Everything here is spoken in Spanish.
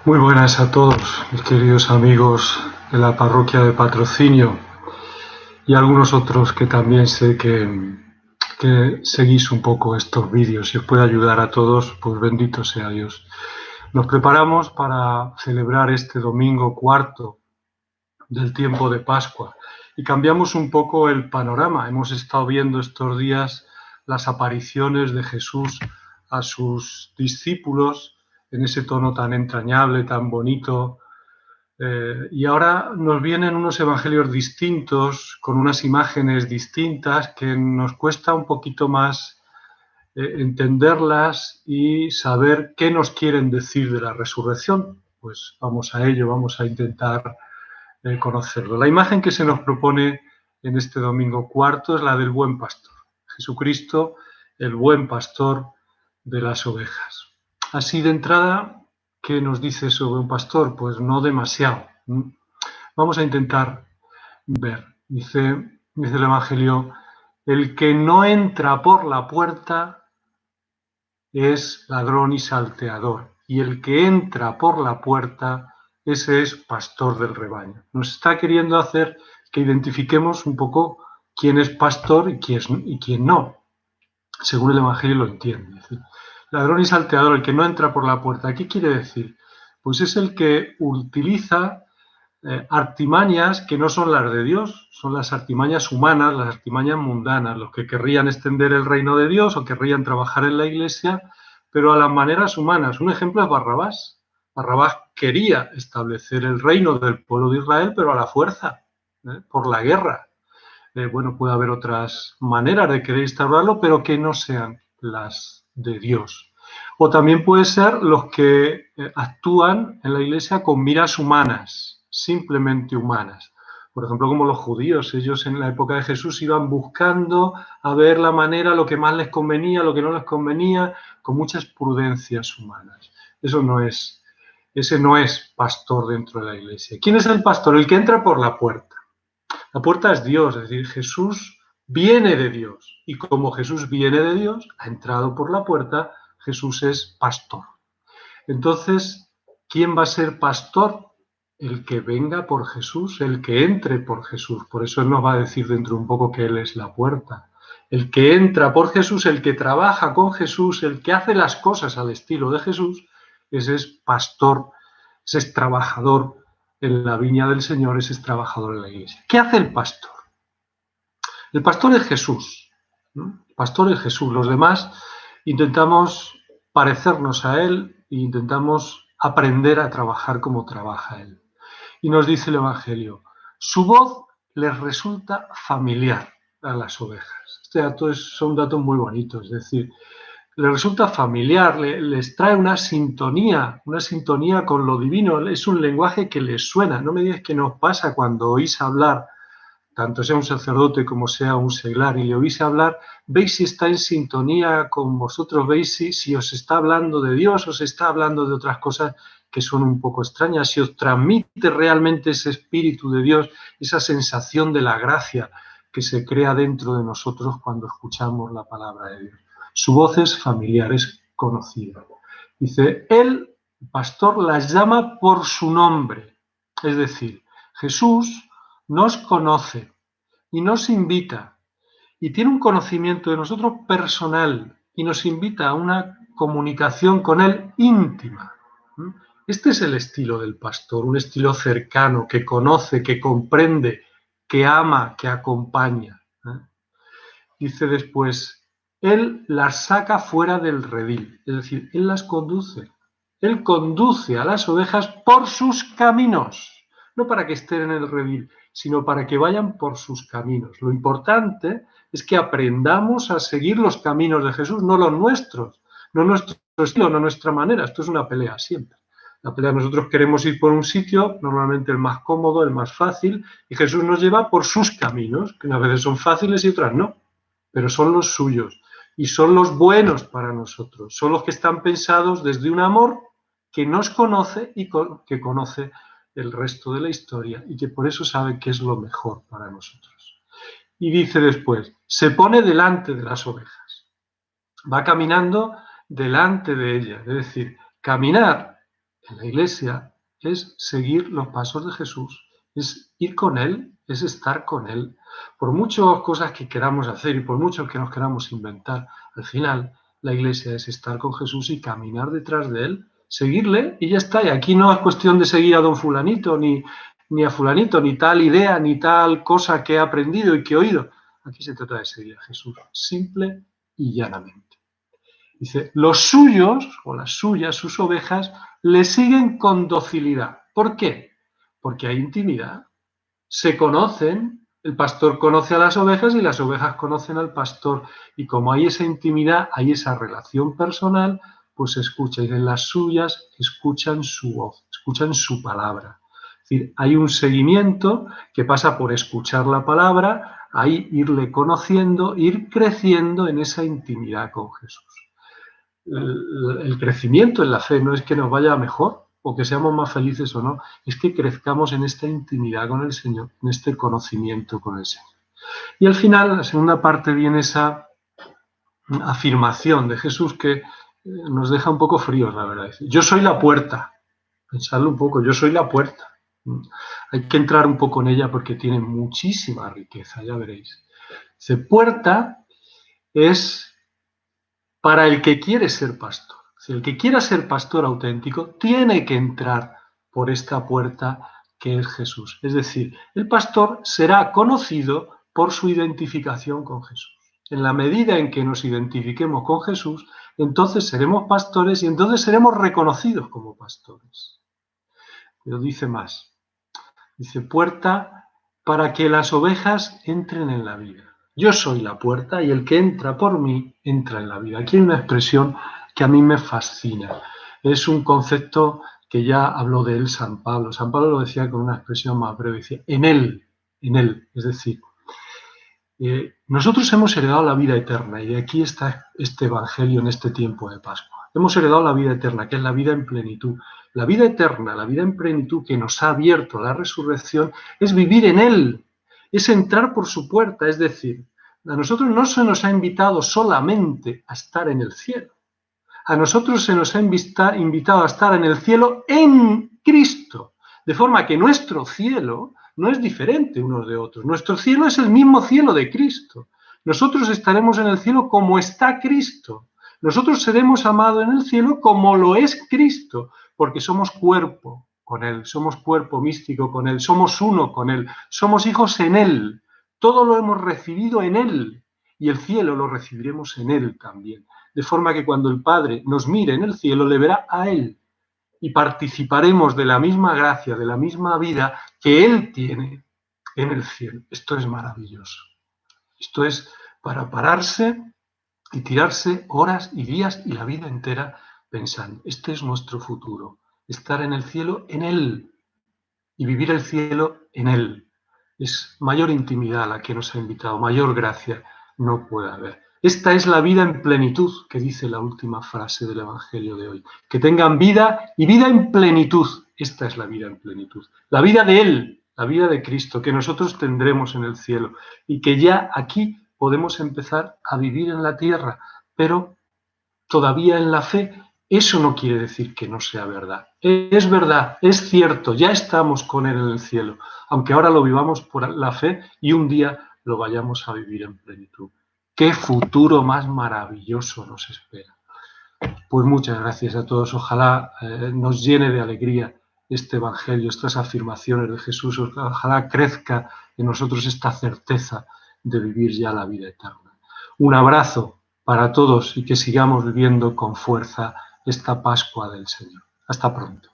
Muy buenas a todos, mis queridos amigos de la parroquia de Patrocinio y algunos otros que también sé que seguís un poco estos vídeos. Si os puede ayudar a todos, pues bendito sea Dios. Nos preparamos para celebrar este domingo cuarto del tiempo de Pascua y cambiamos un poco el panorama. Hemos estado viendo estos días las apariciones de Jesús a sus discípulos en ese tono tan entrañable, tan bonito, y ahora nos vienen unos evangelios distintos, con unas imágenes distintas que nos cuesta un poquito más entenderlas y saber qué nos quieren decir de la resurrección. Pues vamos a ello, vamos a intentar conocerlo. La imagen que se nos propone en este domingo cuarto es la del buen pastor. Jesucristo, el buen pastor de las ovejas. Así de entrada, ¿qué nos dice sobre un pastor? Pues no demasiado. Vamos a intentar ver. Dice el Evangelio, el que no entra por la puerta es ladrón y salteador, y el que entra por la puerta, ese es pastor del rebaño. Nos está queriendo hacer que identifiquemos un poco quién es pastor y quién no, según el Evangelio lo entiende. Ladrón y salteador, el que no entra por la puerta. ¿Qué quiere decir? Pues es el que utiliza artimañas que no son las de Dios, son las artimañas humanas, las artimañas mundanas, los que querrían extender el reino de Dios o querrían trabajar en la iglesia, pero a las maneras humanas. Un ejemplo es Barrabás. Barrabás quería establecer el reino del pueblo de Israel, pero a la fuerza, por la guerra. Bueno, puede haber otras maneras de querer instaurarlo, pero que no sean las de Dios. O también puede ser los que actúan en la iglesia con miras humanas, simplemente humanas. Por ejemplo, como los judíos, ellos en la época de Jesús iban buscando a ver la manera, lo que más les convenía, lo que no les convenía, con muchas prudencias humanas. Ese no es pastor dentro de la iglesia. ¿Quién es el pastor? El que entra por la puerta. La puerta es Dios, es decir, Jesús viene de Dios. Y como Jesús viene de Dios, ha entrado por la puerta, Jesús es pastor. Entonces, ¿quién va a ser pastor? El que venga por Jesús, el que entre por Jesús. Por eso Él nos va a decir dentro un poco que Él es la puerta. El que entra por Jesús, el que trabaja con Jesús, el que hace las cosas al estilo de Jesús, ese es pastor, ese es trabajador en la viña del Señor, ese es trabajador en la iglesia. ¿Qué hace el pastor? El pastor es Jesús, ¿no? El pastor es Jesús. Los demás intentamos parecernos a Él e intentamos aprender a trabajar como trabaja Él. Y nos dice el Evangelio, su voz les resulta familiar a las ovejas. Este dato son datos muy bonitos, es decir, les resulta familiar, les trae una sintonía con lo divino, es un lenguaje que les suena. No me digas que nos pasa cuando oís hablar, tanto sea un sacerdote como sea un seglar, y le oís hablar, veis si está en sintonía con vosotros, veis si os está hablando de Dios, os está hablando de otras cosas que son un poco extrañas, si os transmite realmente ese espíritu de Dios, esa sensación de la gracia que se crea dentro de nosotros cuando escuchamos la palabra de Dios. Su voz es familiar, es conocida. Dice, el pastor las llama por su nombre, es decir, Jesús nos conoce y nos invita y tiene un conocimiento de nosotros personal y nos invita a una comunicación con Él íntima. Este es el estilo del pastor, un estilo cercano, que conoce, que comprende, que ama, que acompaña. Dice después, Él las saca fuera del redil, es decir, Él las conduce. Él conduce a las ovejas por sus caminos, no para que estén en el redil, sino para que vayan por sus caminos. Lo importante es que aprendamos a seguir los caminos de Jesús, no los nuestros, no nuestro estilo, no nuestra manera. Esto es una pelea siempre. La pelea, nosotros queremos ir por un sitio, normalmente el más cómodo, el más fácil, y Jesús nos lleva por sus caminos, que a veces son fáciles y otras no, pero son los suyos y son los buenos para nosotros, son los que están pensados desde un amor que nos conoce y que conoce el resto de la historia y que por eso sabe qué es lo mejor para nosotros. Y dice después, se pone delante de las ovejas, va caminando delante de ellas, es decir, caminar en la Iglesia es seguir los pasos de Jesús, es ir con Él, es estar con Él. Por muchas cosas que queramos hacer y por mucho que nos queramos inventar, al final la Iglesia es estar con Jesús y caminar detrás de Él, seguirle y ya está. Y aquí no es cuestión de seguir a don fulanito, ni a fulanito, ni tal idea, ni tal cosa que he aprendido y que he oído. Aquí se trata de seguir a Jesús, simple y llanamente. Dice, los suyos o las suyas, sus ovejas, le siguen con docilidad. ¿Por qué? Porque hay intimidad. Se conocen, el pastor conoce a las ovejas y las ovejas conocen al pastor. Y como hay esa intimidad, hay esa relación personal, pues escucha. Y en las suyas escuchan su voz, escuchan su palabra. Es decir, hay un seguimiento que pasa por escuchar la palabra, ahí irle conociendo, ir creciendo en esa intimidad con Jesús. El crecimiento en la fe no es que nos vaya mejor o que seamos más felices o no, es que crezcamos en esta intimidad con el Señor, en este conocimiento con el Señor. Y al final, en la segunda parte, viene esa afirmación de Jesús que nos deja un poco fríos, la verdad. Yo soy la puerta. Pensadlo un poco, yo soy la puerta. Hay que entrar un poco en ella porque tiene muchísima riqueza, ya veréis. Dice, puerta es para el que quiere ser pastor. Si el que quiera ser pastor auténtico tiene que entrar por esta puerta que es Jesús. Es decir, el pastor será conocido por su identificación con Jesús. En la medida en que nos identifiquemos con Jesús, entonces seremos pastores y entonces seremos reconocidos como pastores. Pero dice más. Dice, puerta para que las ovejas entren en la vida. Yo soy la puerta y el que entra por mí entra en la vida. Aquí hay una expresión que a mí me fascina. Es un concepto que ya habló de él San Pablo. San Pablo lo decía con una expresión más breve. Decía, en él. Es decir, nosotros hemos heredado la vida eterna y de aquí está este evangelio en este tiempo de Pascua. Hemos heredado la vida eterna, que es la vida en plenitud. La vida eterna, la vida en plenitud que nos ha abierto la resurrección, es vivir en Él, es entrar por su puerta. Es decir, a nosotros no se nos ha invitado solamente a estar en el cielo. A nosotros se nos ha invitado a estar en el cielo en Cristo. De forma que nuestro cielo no es diferente unos de otros. Nuestro cielo es el mismo cielo de Cristo. Nosotros estaremos en el cielo como está Cristo. Nosotros seremos amados en el cielo como lo es Cristo, porque somos cuerpo con Él, somos cuerpo místico con Él, somos uno con Él, somos hijos en Él. Todo lo hemos recibido en Él y el cielo lo recibiremos en Él también. De forma que cuando el Padre nos mire en el cielo, le verá a Él y participaremos de la misma gracia, de la misma vida que Él tiene en el cielo. Esto es maravilloso. Esto es para pararse y tirarse horas y días y la vida entera pensando, este es nuestro futuro, estar en el cielo en Él y vivir el cielo en Él. Es mayor intimidad la que nos ha invitado, mayor gracia no puede haber. Esta es la vida en plenitud, que dice la última frase del Evangelio de hoy. Que tengan vida y vida en plenitud. Esta es la vida en plenitud. La vida de Él, la vida de Cristo, que nosotros tendremos en el cielo y que ya aquí podemos empezar a vivir en la tierra, pero todavía en la fe. Eso no quiere decir que no sea verdad. Es verdad, es cierto, ya estamos con Él en el cielo, aunque ahora lo vivamos por la fe y un día lo vayamos a vivir en plenitud. ¡Qué futuro más maravilloso nos espera! Pues muchas gracias a todos. Ojalá nos llene de alegría este Evangelio, estas afirmaciones de Jesús. Ojalá crezca en nosotros esta certeza de vivir ya la vida eterna. Un abrazo para todos y que sigamos viviendo con fuerza esta Pascua del Señor. Hasta pronto.